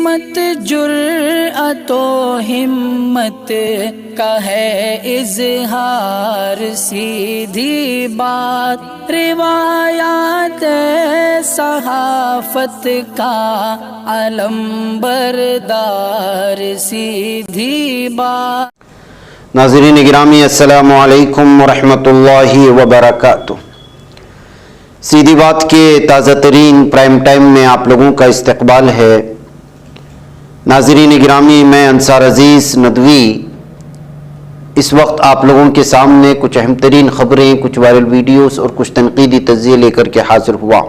मत जुर्अतो हिम्मत का है इजहार, सीधी बात रिवायात सहाफत का अलंबरदार, सीधी बात। नाज़रीन गिरामी अस्सलामु अलैकुम वरहमतुल्लाहि वबरकातुह। सीधी बात के ताज़ा तरीन प्राइम टाइम में आप लोगों का इस्तकबाल है। नाज़रीन गिरामी, मैं अंसार अजीज़ नदवी इस वक्त आप लोगों के सामने कुछ अहम तरीन ख़बरें, कुछ वायरल वीडियोस और कुछ तनकीदी तज़्ज़िये लेकर के हाजिर हुआ।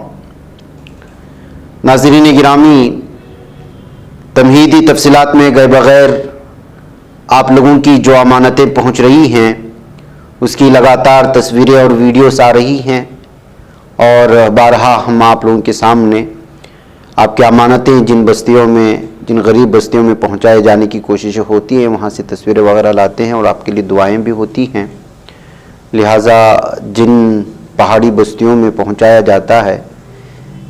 नाज़रीन गिरामी, तमहीदी तफसीलात में गए बग़ैर आप लोगों की जो अमानतें पहुँच रही हैं उसकी लगातार तस्वीरें और वीडियोस आ रही हैं और बारहा हम आप लोगों के सामने आपकी अमानतें जिन बस्तियों में, जिन गरीब बस्तियों में पहुंचाए जाने की कोशिशें होती हैं वहां से तस्वीरें वगैरह लाते हैं और आपके लिए दुआएं भी होती हैं। लिहाजा जिन पहाड़ी बस्तियों में पहुंचाया जाता है,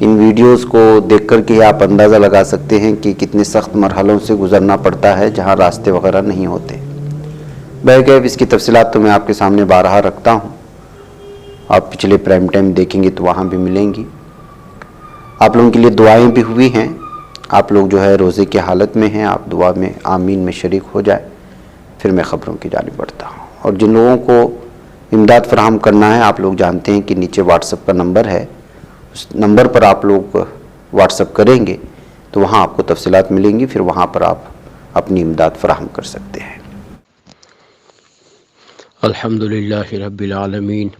इन वीडियोस को देख कर के आप अंदाज़ा लगा सकते हैं कि कितने सख्त मरहलों से गुज़रना पड़ता है जहां रास्ते वगैरह नहीं होते। बहरकैफ इसकी तफसीलात तो मैं आपके सामने बारहा रखता हूँ, आप पिछले प्राइम टाइम देखेंगे तो वहाँ भी मिलेंगी। आप लोगों के लिए दुआएं भी हुई हैं। आप लोग जो है रोज़े की हालत में हैं, आप दुआ में आमीन में शरीक हो जाए। फिर मैं ख़बरों की जानिब बढ़ता हूँ। और जिन लोगों को इमदाद फराहम करना है, आप लोग जानते हैं कि नीचे व्हाट्सएप का नंबर है, उस नंबर पर आप लोग व्हाट्सएप करेंगे तो वहाँ आपको तफसीलात मिलेंगी। फिर वहाँ पर आप अपनी इमदाद फराहम कर सकते हैं। अल्हम्दुलिल्लाहि रब्बिल आलमीन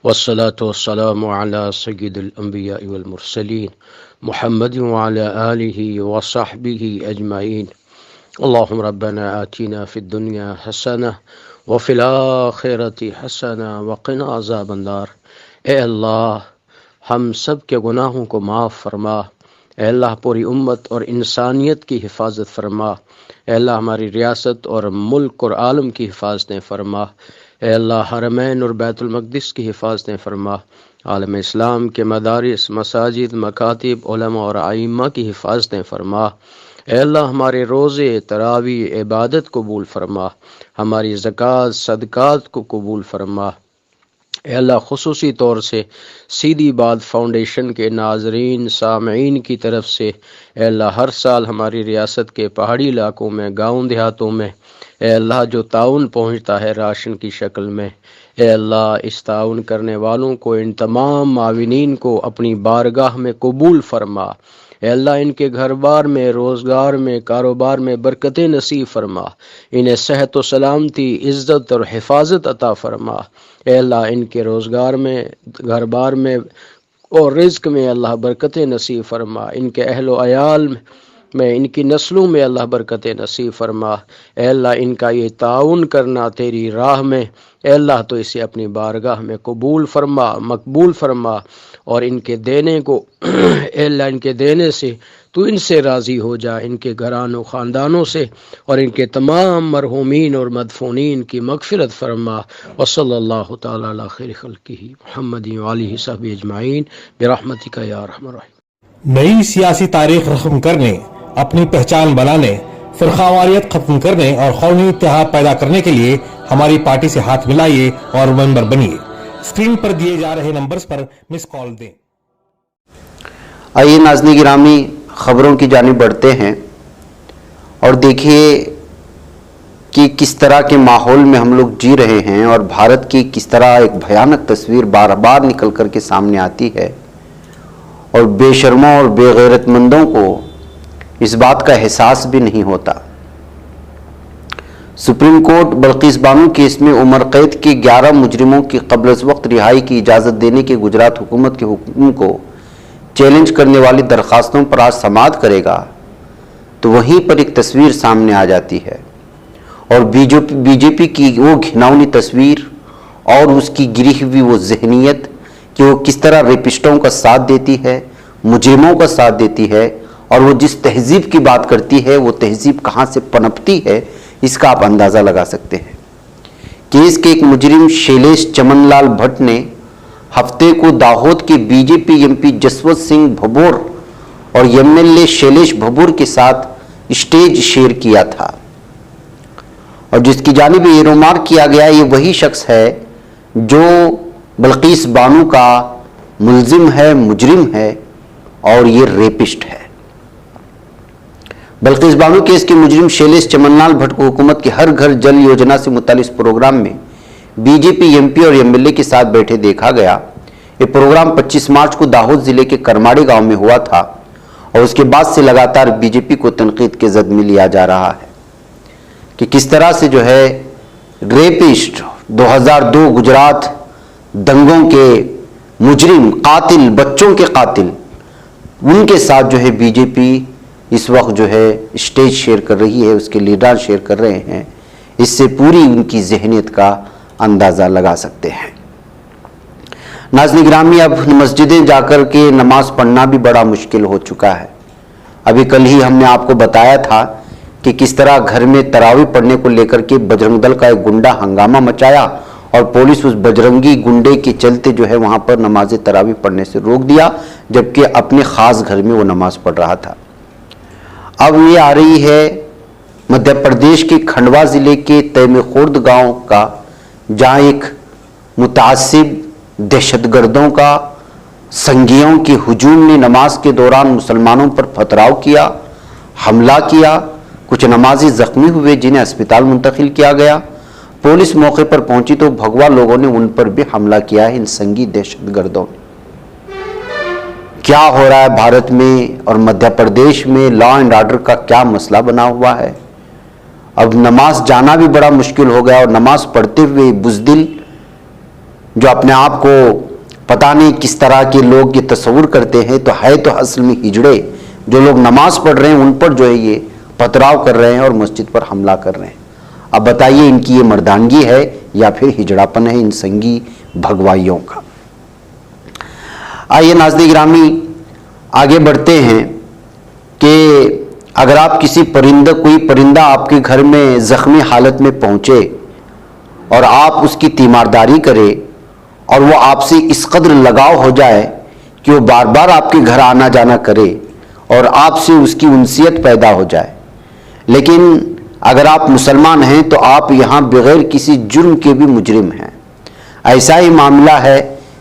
वस्सलातु वस्सलामु अला सय्यिदिल अंबिया वल मुरसलीन मुहम्मद व अला आलिहि व सहबिहि अजमाइन। अल्लाहुम्मा रब्बना आतिना फिद दुनिया हसना व फिल आखिरति हसना व क़िना अज़ाबन नार। ए अल्लाह, हम सब के गुनाहों को माफ़ फरमा। ए अल्लाह, पूरी उम्मत और इंसानियत की हिफाजत फरमा। ए अल्लाह, हमारी रियासत और मुल्क और आलम की हिफाजतें फरमा। ए अल्लाह, हरमैन और बैतुल मक़दिस की हिफाजतें फरमा। आलम इस्लाम के मदारिस, मसाजिद, मकातिब, उलमा और आइम्मा की हिफाजतें फरमा। ए अल्लाह, हमारे रोज़े, तरावी, इबादत कबूल फरमा। हमारी ज़कात, सदक़ात को कबूल फरमा। ए अल्लाह, खुसूसी तौर से सीधी बात फाउंडेशन के नाज़रीन सामईन की तरफ से ए अल्लाह, हर साल हमारी रियासत के पहाड़ी इलाकों में, गाँव देहातों में ए अल्लाह जो ताउन पहुँचता है राशन की शक्ल में, ए अल्लाह इस ताउन करने वालों को, इन तमाम माविनीन को अपनी बारगाह में कबूल फरमा। ए अल्लाह, इनके घर बार में, रोज़गार में, कारोबार में बरकतें नसीब फरमा। इन्हें सेहत व सलामती, इज़्ज़त और हिफाजत अता फरमा। ए अल्लाह, इनके रोज़गार में, घर बार में और रिज़्क़ में अल्लाह बरकतें नसीब फरमा। इनके अहल व अयाल में, इनकी नस्लों में अल्लाह बरकतें नसीब फरमा। ए अल्लाह, इनका ये ताउन करना तेरी राह में, ए अल्लाह तो इसे अपनी बारगाह में कबूल फरमा, मकबूल फरमा। और इनके देने को ए अल्लाह, इनके देने से तू इनसे राज़ी हो जा, इनके घरानों ख़ानदानों से, और इनके तमाम मरहूमीन और मदफूनीन की मग़फ़िरत फरमा। व सल्लल्लाहु तआला अला खैरि ख़ल्क़िही मुहम्मदिन व आलिहि सहबिहि अजमाइन बिरहमतिका या अरहमर राहिमीन। नई सियासी तारीख रक़म करने, अपनी पहचान बनाने, फ़िरक़ावारियत ख़त्म करने और कौमी इत्तेहाद पैदा करने के लिए हमारी पार्टी से हाथ मिलाइए और मेंबर बनिए। स्क्रीन पर दिए जा रहे नंबर्स पर मिस कॉल दें। आइए नाज़रीन गिरामी, ख़बरों की जानिब बढ़ते हैं और देखिए कि किस तरह के माहौल में हम लोग जी रहे हैं और भारत की किस तरह एक भयानक तस्वीर बार बार निकल कर के सामने आती है और बेशर्मों और बेगैरतमंदों को इस बात का एहसास भी नहीं होता। Supreme court Balkis Bano case में उम्र कैद के 11 मुजरिमों की क़ब्ल अज़ वक्त रिहाई की इजाज़त देने के गुजरात हुकूमत के हुक्म को चैलेंज करने वाली दरख्वास्तों पर आज समाअत करेगा तो वहीं पर एक तस्वीर सामने आ जाती है और बीजेपी की वो घिनौनी तस्वीर और उसकी गिरी हुई वो जहनीत कि वो किस तरह रेपिस्टों का साथ देती है, मुजरिमों का साथ देती है और वो जिस तहजीब की बात करती है वो तहजीब कहाँ से पनपती है, इसका आप अंदाज़ा लगा सकते हैं। केस के एक मुजरिम शैलेश चमनलाल भट्ट ने हफ्ते को दाहोद के बीजेपी एमपी जसवंत सिंह भभोर और एमएलए शैलेश भभूर के साथ स्टेज शेयर किया था और जिसकी जानिब ये रिमार्क किया गया, ये वही शख्स है जो बल्कीस बानो का मुल्जिम है, मुजरिम है और ये रेपिस्ट है। बल्कीस बानो केस के मुजरिम शैलेश चमनलाल भट्ट को हुकूमत की हर घर जल योजना से मुतालिक प्रोग्राम में बीजेपी एमपी और एमएलए के साथ बैठे देखा गया। ये प्रोग्राम 25 मार्च को दाहोद जिले के करमाड़ी गांव में हुआ था और उसके बाद से लगातार बीजेपी को तनकीद के जद में लिया जा रहा है कि किस तरह से जो है रेपिस्ट 2002 गुजरात दंगों के मुजरिम, कातिल, बच्चों के कातिल, उनके साथ जो है बीजेपी इस वक्त जो है स्टेज शेयर कर रही है, उसके लीडर शेयर कर रहे हैं। इससे पूरी उनकी जहनियत का अंदाज़ा लगा सकते हैं। नाज़रीन गिरामी, अब मस्जिदें जाकर के नमाज पढ़ना भी बड़ा मुश्किल हो चुका है। अभी कल ही हमने आपको बताया था कि किस तरह घर में तरावी पढ़ने को लेकर के बजरंग दल का एक गुंडा हंगामा मचाया और पुलिस उस बजरंगी गुंडे के चलते जो है वहां पर नमाज तरावी पढ़ने से रोक दिया, जबकि अपने खास घर में वो नमाज पढ़ रहा था। अब ये आ रही है मध्य प्रदेश के खंडवा जिले के तैमेखुर्द गांव का, जहां एक मुतासिब दहशतगर्दों का संगियों के हुजूम ने नमाज के दौरान मुसलमानों पर पथराव किया, हमला किया। कुछ नमाजी जख्मी हुए जिन्हें अस्पताल मुंतकिल किया गया। पुलिस मौके पर पहुंची तो भगवा लोगों ने उन पर भी हमला किया है इन संगी दहशतगर्दों ने। क्या हो रहा है भारत में और मध्य प्रदेश में, लॉ एंड ऑर्डर का क्या मसला बना हुआ है। अब नमाज जाना भी बड़ा मुश्किल हो गया और नमाज पढ़ते हुए बुज़दिल जो अपने आप को पता नहीं किस तरह के लोग ये तस्वुर करते हैं, तो है तो असल में हिजड़े जो लोग नमाज पढ़ रहे हैं उन पर जो है ये पथराव कर रहे हैं और मस्जिद पर हमला कर रहे हैं। अब बताइए इनकी ये मर्दानगी है या फिर हिजड़ापन है इन संगी भगवाइयों का। आइए नाज़रीन गिरामी आगे बढ़ते हैं कि अगर आप कोई परिंदा आपके घर में जख्मी हालत में पहुंचे और आप उसकी तीमारदारी करें और वो आपसे इस कदर लगाव हो जाए कि वो बार बार आपके घर आना जाना करे और आपसे उसकी उनसियत पैदा हो जाए, लेकिन अगर आप मुसलमान हैं तो आप यहाँ बगैर किसी जुर्म के भी मुजरिम हैं। ऐसा ही मामला है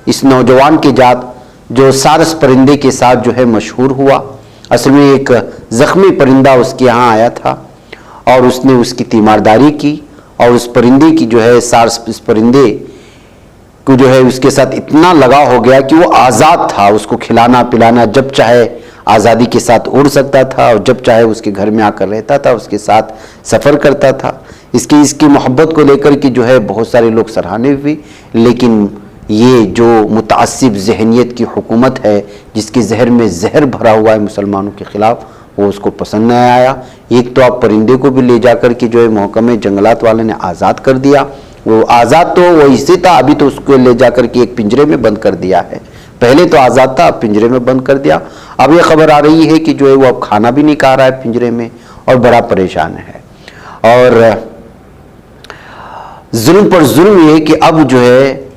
इस नौजवान के जात जो सारस परिंदे के साथ जो है मशहूर हुआ। असल में एक ज़ख्मी परिंदा उसके यहाँ आया था और उसने उसकी तीमारदारी की और उस परिंदे की जो है इस परिंदे को जो है उसके साथ इतना लगाव हो गया कि वो आज़ाद था। उसको खिलाना पिलाना जब चाहे आज़ादी के साथ उड़ सकता था और जब चाहे उसके घर में आकर रहता था, उसके साथ सफ़र करता था। इसकी मोहब्बत को लेकर के जो है बहुत सारे लोग सराहने हुए, लेकिन ये जो मुतासिब जहनियत की हुकूमत है जिसके जहर में जहर भरा हुआ है मुसलमानों के ख़िलाफ़, वो उसको पसंद नहीं आया। एक तो आप परिंदे को भी ले जाकर के जो है महकमे जंगलात वाले ने आज़ाद कर दिया। वो आज़ाद तो वो इसी था, अभी तो उसको ले जाकर के एक पिंजरे में बंद कर दिया है। पहले तो आज़ाद था, अब पिंजरे में बंद कर दिया। अब ये खबर आ रही है कि जो है वो अब खाना भी नहीं खा रहा है पिंजरे में और बड़ा परेशान है। और जुल्म पर जुल्म ये कि अब जो है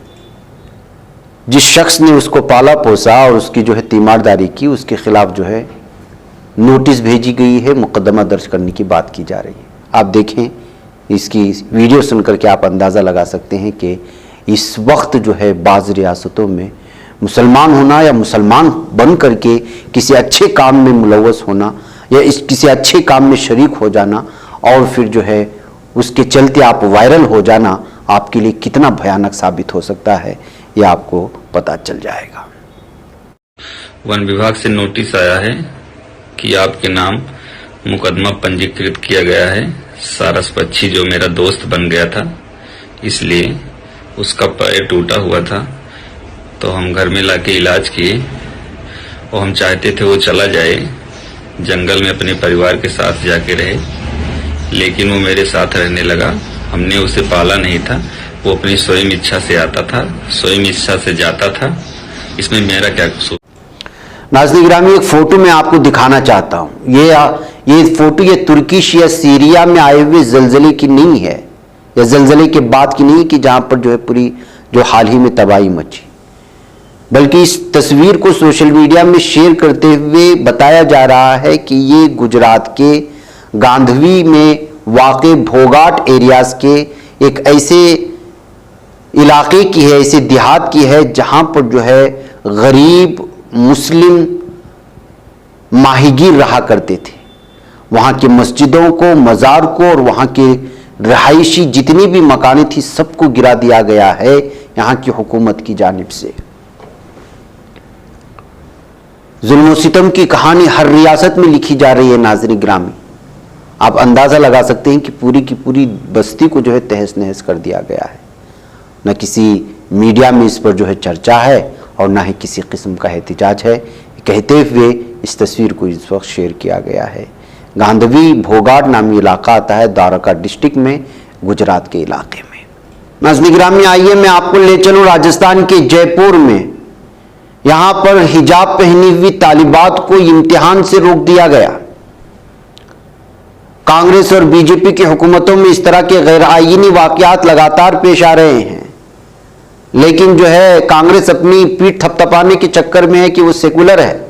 जिस शख्स ने उसको पाला पोसा और उसकी जो है तीमारदारी की, उसके खिलाफ जो है नोटिस भेजी गई है, मुकदमा दर्ज करने की बात की जा रही है। आप देखें, इसकी वीडियो सुनकर के आप अंदाज़ा लगा सकते हैं कि इस वक्त जो है बाज़ रियासतों में मुसलमान होना या मुसलमान बन करके किसी अच्छे काम में मुलव्वस होना या किसी अच्छे काम में शरीक हो जाना और फिर जो है उसके चलते आप वायरल हो जाना आपके लिए कितना भयानक साबित हो सकता है, यह आपको पता चल जाएगा। वन विभाग से नोटिस आया है कि आपके नाम मुकदमा पंजीकृत किया गया है। सारस पक्षी जो मेरा दोस्त बन गया था, इसलिए उसका पैर टूटा हुआ था, तो हम घर में लाके इलाज किए और हम चाहते थे वो चला जाए, जंगल में अपने परिवार के साथ जाके रहे, लेकिन वो मेरे साथ रहने लगा। हमने उसे पाला नहीं था, वो अपनी स्वयं इच्छा से आता था, स्वयं इच्छा से जाता था। इसमें मेरा क्या कसूर? नाज़रीन गिरामी, एक फोटो मैं आपको दिखाना चाहता हूँ। ये फोटो ये तुर्किश या सीरिया में आए हुए जलजले की नहीं है, या जलजले के बाद की नहीं कि जहाँ पर जो है पूरी जो हाल ही में तबाही मची। बल्कि इस तस्वीर को सोशल मीडिया में शेयर करते हुए बताया जा रहा है कि ये गुजरात के गांधवी में वाक़े भोगाट एरियाज के एक ऐसे इलाके की है, ऐसे देहात की है जहां पर जो है गरीब मुस्लिम माहीगीर रहा करते थे। वहां की मस्जिदों को, मज़ार को और वहां के रहायशी जितनी भी मकानें थी सबको गिरा दिया गया है यहां की हुकूमत की जानिब से। जुल्म सितम की कहानी हर रियासत में लिखी जा रही है। नाज़रीन गिरामी, आप अंदाजा लगा सकते हैं कि पूरी की पूरी बस्ती को जो है तहस नहस कर दिया गया है। न किसी मीडिया में इस पर जो है चर्चा है और ना ही किसी किस्म का एहतिजाज है। कहते हुए इस तस्वीर को इस वक्त शेयर किया गया है। गांधवी भोगाट नामी इलाका आता है द्वारका डिस्ट्रिक्ट में, गुजरात के इलाके में। नाज़रीन गिरामी, आइए मैं आपको ले चलूं राजस्थान के जयपुर में। यहां पर हिजाब पहनी हुई तालिबात को इम्तिहान से रोक दिया गया। कांग्रेस और बीजेपी की हुकूमतों में इस तरह के गैर आईनी वाकयात लगातार पेश आ रहे हैं, लेकिन जो है कांग्रेस अपनी पीठ थपथपाने के चक्कर में है कि वो सेकुलर है।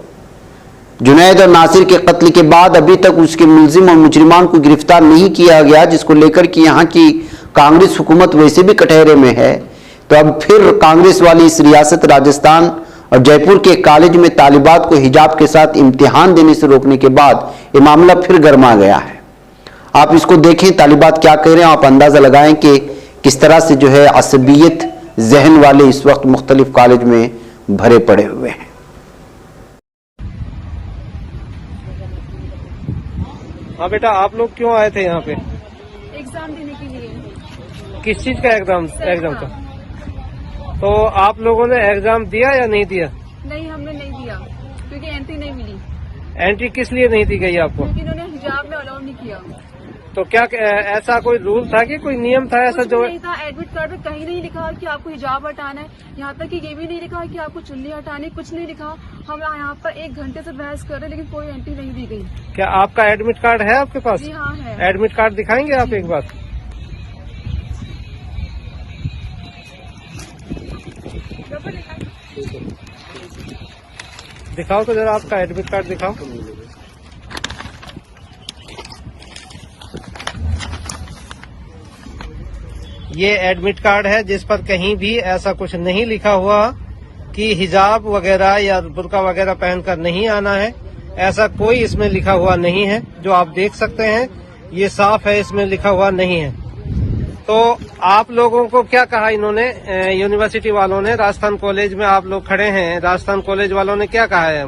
जुनैद और नासिर के कत्ल के बाद अभी तक उसके मुल्जिम और मुजरिमान को गिरफ्तार नहीं किया गया, जिसको लेकर कि यहाँ की कांग्रेस हुकूमत वैसे भी कटहरे में है। तो अब फिर कांग्रेस वाली इस रियासत राजस्थान और जयपुर के कॉलेज में तालिबात को हिजाब के साथ इम्तिहान देने से रोकने के बाद ये मामला फिर गर्मा गया है। आप इसको देखें, तालिबात क्या कह रहे हैं, आप अंदाजा लगाएं कि किस तरह से जो है असबियत जहन वाले इस वक्त मुख्तलिफ कॉलेज में भरे पड़े हुए हैं। हाँ बेटा, आप लोग क्यों आए थे यहाँ पे? एग्जाम देने के लिए। किस चीज का एग्जाम का? तो आप लोगों ने एग्जाम दिया या नहीं दिया? नहीं, हमने नहीं दिया क्योंकि एंट्री नहीं मिली। एंट्री किस लिए नहीं दी गई आपको? क्योंकि इन्होंने हिजाब में अलाउ नहीं किया। तो क्या ऐसा कोई रूल था कि कोई नियम था ऐसा जो? नहीं था, एडमिट कार्ड में कहीं नहीं लिखा कि आपको हिजाब हटाना है। यहाँ तक कि ये भी नहीं लिखा कि आपको चुन्नी हटानी, कुछ नहीं लिखा। हम यहाँ पर 1 घंटे से बहस कर रहे लेकिन कोई एंट्री नहीं दी गई। क्या आपका एडमिट कार्ड है आपके पास? जी हाँ है। एडमिट कार्ड दिखाएंगे आप एक बार? दिखाओ तो जरा, आपका एडमिट कार्ड दिखाओ। ये एडमिट कार्ड है जिस पर कहीं भी ऐसा कुछ नहीं लिखा हुआ कि हिजाब वगैरह या बुर्का वगैरह पहनकर नहीं आना है। ऐसा कोई इसमें लिखा हुआ नहीं है। जो आप देख सकते हैं ये साफ है, इसमें लिखा हुआ नहीं है। तो आप लोगों को क्या कहा इन्होंने, यूनिवर्सिटी वालों ने? राजस्थान कॉलेज में आप लोग खड़े हैं, राजस्थान कॉलेज वालों ने क्या कहा है?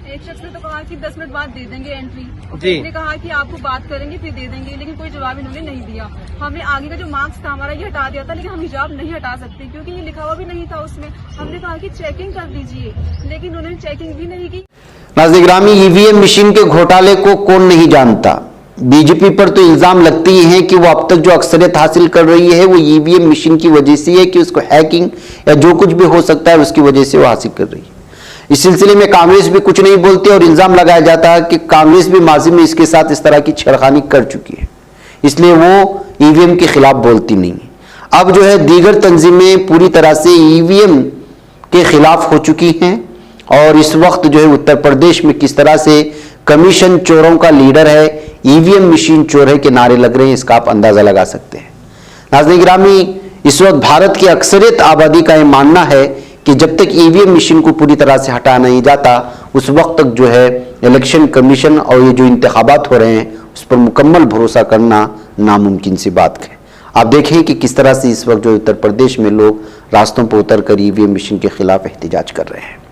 एक शख्स ने तो कहा कि 10 मिनट बाद दे देंगे एंट्री। जी। ने कहा कि आपको बात करेंगे फिर दे देंगे, लेकिन कोई जवाब इन्होंने नहीं दिया। हमने आगे का जो मार्क्स था हमारा ये हटा दिया था, लेकिन हम हिजाब नहीं हटा सकते क्योंकि ये लिखा हुआ भी नहीं था उसमें। हमने कहा कि चेकिंग कर दीजिए, लेकिन उन्होंने चेकिंग भी नहीं की। नाज़रीन गिरामी, ईवीएम मशीन के घोटाले को कौन नहीं जानता। बीजेपी पर तो इल्जाम लगते ही हैं कि वो अब तक जो अक्सरियत हासिल कर रही है वो ईवीएम मशीन की वजह से है कि उसको हैकिंग या जो कुछ भी हो सकता है उसकी वजह से वो हासिल कर रही है। इस सिलसिले में कांग्रेस भी कुछ नहीं बोलती और इल्जाम लगाया जाता है कि कांग्रेस भी माजी में इसके साथ इस तरह की छेड़खानी कर चुकी है, इसलिए वो ईवीएम के खिलाफ बोलती नहीं है। अब जो है दीगर तंजीमें पूरी तरह से ईवीएम के खिलाफ हो चुकी हैं और इस वक्त जो है उत्तर प्रदेश में किस तरह से कमीशन चोरों का लीडर है, ईवीएम मशीन चोर है के नारे लग रहे हैं, इसका आप अंदाजा लगा सकते हैं। नाज़रीन गिरामी, इस वक्त भारत की अक्सरियत आबादी का यह मानना है कि जब तक ईवीएम मशीन को पूरी तरह से हटा नहीं जाता उस वक्त तक जो है इलेक्शन कमीशन और ये जो इंतखाबात हो रहे हैं उस पर मुकम्मल भरोसा करना नामुमकिन सी बात है। आप देखें कि किस तरह से इस वक्त जो उत्तर प्रदेश में लोग रास्तों पर उतर कर ईवीएम मशीन के खिलाफ एहतिजाज कर रहे हैं।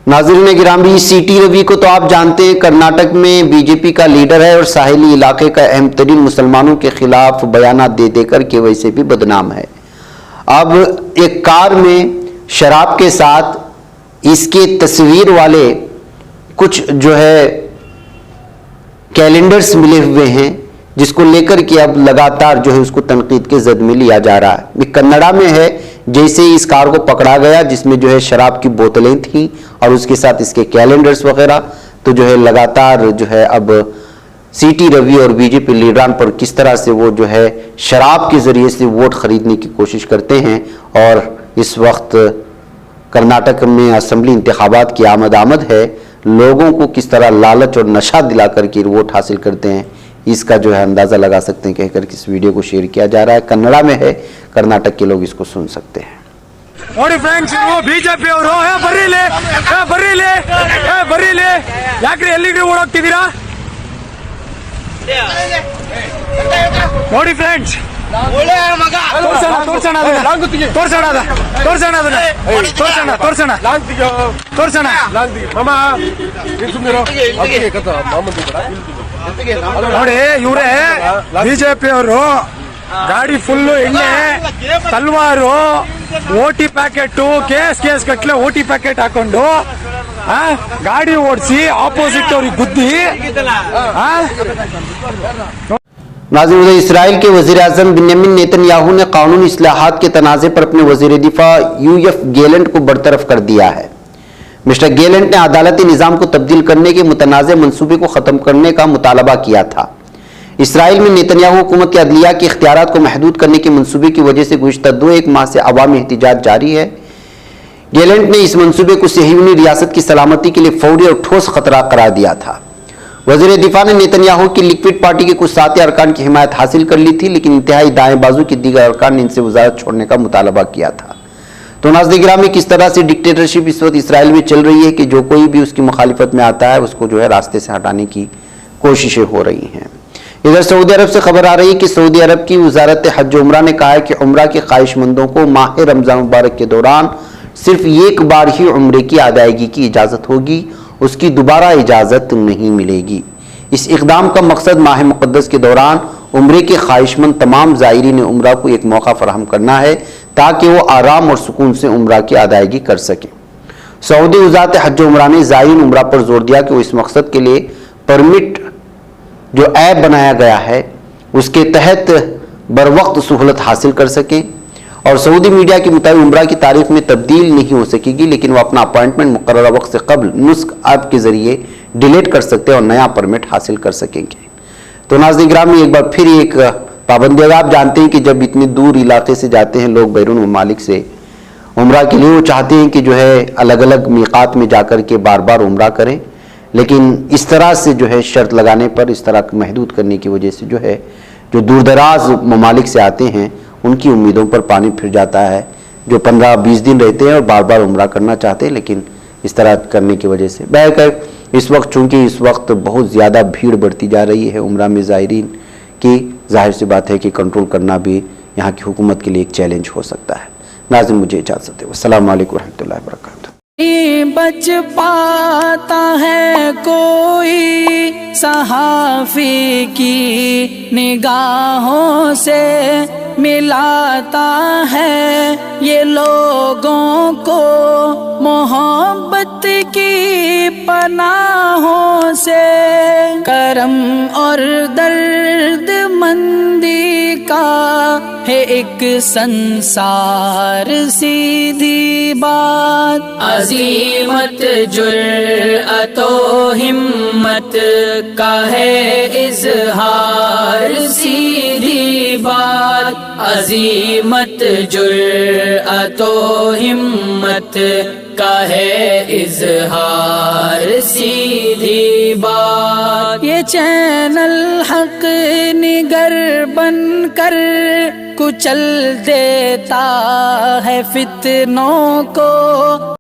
नाज़रीन गिरामी, सीटी रवि को तो आप जानते हैं कर्नाटक में बीजेपी का लीडर है और साहिली इलाके का अहम तरीन मुसलमानों के खिलाफ बयानात दे देकर के वैसे भी बदनाम है। अब एक कार में शराब के साथ इसके तस्वीर वाले कुछ जो है कैलेंडर्स मिले हुए हैं, जिसको लेकर के अब लगातार जो है उसको तनकीद के जद में लिया जा रहा है। ये कन्नड़ा में है, जैसे ही इस कार को पकड़ा गया जिसमें जो है शराब की बोतलें थी और उसके साथ इसके कैलेंडर्स वगैरह, तो जो है लगातार जो है अब सीटी रवि और बीजेपी लीडरान पर किस तरह से वो जो है शराब के जरिए से वोट खरीदने की कोशिश करते हैं। और इस वक्त कर्नाटक में असेंबली इंतखाबात की आमद है, लोगों को किस तरह लालच और नशा दिला करके वोट हासिल करते हैं, इसका जो है अंदाजा लगा सकते हैं कहकर इस वीडियो को शेयर किया जा रहा है। कन्नड़ा में है, कर्नाटक के लोग इसको सुन सकते हैं। ನೋಡಿ ಫ್ರೆಂಡ್ಸ್, ಇವು ಬಿಜೆಪಿ ಅವರು ಬರ್ರಿಲೆ ಯಾಕ್ರಿ ಎಲ್ಲಿಗೆ ಓಡೋಗ್ತಿದ್ದೀರಾ? ನೋಡಿ ಫ್ರೆಂಡ್ಸ್, ನೋಡಿ ಇವರೇ ಬಿಜೆಪಿ ಅವರು ಗಾಡಿ ಫುಲ್ಲು ಎಣ್ಣೆ, ತಲ್ವಾರು, ಓಟಿ ಪ್ಯಾಕೆಟ್, ಕೇಸ್ ಕಟ್ಲೆ ಓಟಿ ಪ್ಯಾಕೆಟ್ ಹಾಕೊಂಡು ಗಾಡಿ ಓಡಿಸಿ ಆಪೋಸಿಟ್ ಅವ್ರಿಗೆ ಗುದ್ದಿ नाज़रीन, उधर इसराइल के वज़ीर आज़म बिन्यामिन नेतन्याहू ने कानूनी इस्लाहात के तनाज़े पर अपने वज़ीर दिफा यूएफ गेलेंट को बरतरफ कर दिया है। मिस्टर गेलेंट ने अदालती निज़ाम को तब्दील करने के मुतनाज़े मंसूबे को ख़त्म करने का मुतालबा किया था। इसराइल में नेतन्याहू हुकूमत के अदलिया के इख्तियारात को महदूद करने के मंसूबे की वजह से गुज़िश्ता 2-1 माह से अवामी एहतिजाज जारी है। गेलेंट ने इस मंसूबे को सहयूनी रियासत की सलामती के लिए फौरी और ठोस खतरा करार दिया था। वज़ीर दिफा ने नेतन्याहू की लिक्विड पार्टी के कुछ साथी अरकान की हिमायत हासिल कर ली थी, लेकिन इंतहाई दाएं बाजू के दीगर अरकान ने इनसे वजारत छोड़ने का मुतालबा किया था। तो नाज़रीन गिरामी, किस तरह से डिक्टेटरशिप इस वक्त इसराइल में चल रही है कि जो कोई भी उसकी मुखालिफत में आता है उसको जो है रास्ते से हटाने की कोशिशें हो रही हैं। इधर सऊदी अरब से खबर आ रही है कि सऊदी अरब की वजारत हज उम्रा ने कहा है कि उम्रा के ख्वाहिशमंदों को माह रमज़ान मुबारक के दौरान सिर्फ एक बार ही उम्रे की अदायगी की इजाज़त होगी, उसकी दोबारा इजाज़त नहीं मिलेगी। इस इक़दाम का मकसद माह मुक़द्दस के दौरान उम्रे के ख्वाहिशमंद तमाम ज़ायरीन उम्रा को एक मौका फराहम करना है ताकि वो आराम और सुकून से उम्रा की अदायगी कर सकें। सऊदी वज़ारत हज उम्रा ने ज़ायरीन उम्रा पर जोर दिया कि वो इस मकसद के लिए परमिट जो ऐप बनाया गया है उसके तहत बर वक्त सहूलत हासिल कर सकें। और सऊदी मीडिया के मुताबिक उम्रा की तारीख में तब्दील नहीं हो सकेगी, लेकिन वो अपना अपॉइंटमेंट मुकर्रर वक्त से कबल नुस्ख ऐप के जरिए डिलीट कर सकते हैं और नया परमिट हासिल कर सकेंगे। तो नाज़रीन गिरामी, एक बार फिर एक पाबंदी, अगर आप जानते हैं कि जब इतनी दूर इलाके से जाते हैं लोग बैरून ममालिक से उम्रा के लिए, वो चाहते हैं कि जो है अलग अलग मीक़ात में जाकर के बार बार उम्रा करें, लेकिन इस तरह से जो है शर्त लगाने पर, इस तरह महदूद करने की वजह से जो है जो दूर दराज ममालिक से आते हैं उनकी उम्मीदों पर पानी फिर जाता है। जो 15-20 दिन रहते हैं और बार बार उम्रा करना चाहते हैं, लेकिन इस तरह करने की वजह से बहरकैफ इस वक्त चूँकि इस वक्त बहुत ज़्यादा भीड़ बढ़ती जा रही है उम्रा में ज़ायरीन की, जाहिर सी बात है कि कंट्रोल करना भी यहाँ की हुकूमत के लिए एक चैलेंज हो सकता है। नाज़रीन, मुझे इजाज़त है। अस्सलामु अलैकुम रहमतुल्लाहि व बरकातुहू। बच पाता है कोई सहाफ़ी की निगाहों से, मिलाता है ये लोगों को मोहब्बत की पनाहों से। करम और दर्द मंदी का है एक संसार, सीधी बात अज़ीमत जुर्अतो हिम्मत का है इज़हार, सीधी बात अज़ीमत जुर्अतो हिम्मत का है इज़हार, सीधी बात। ये चैनल हक निगर बनकर कुचल देता है फितनों को,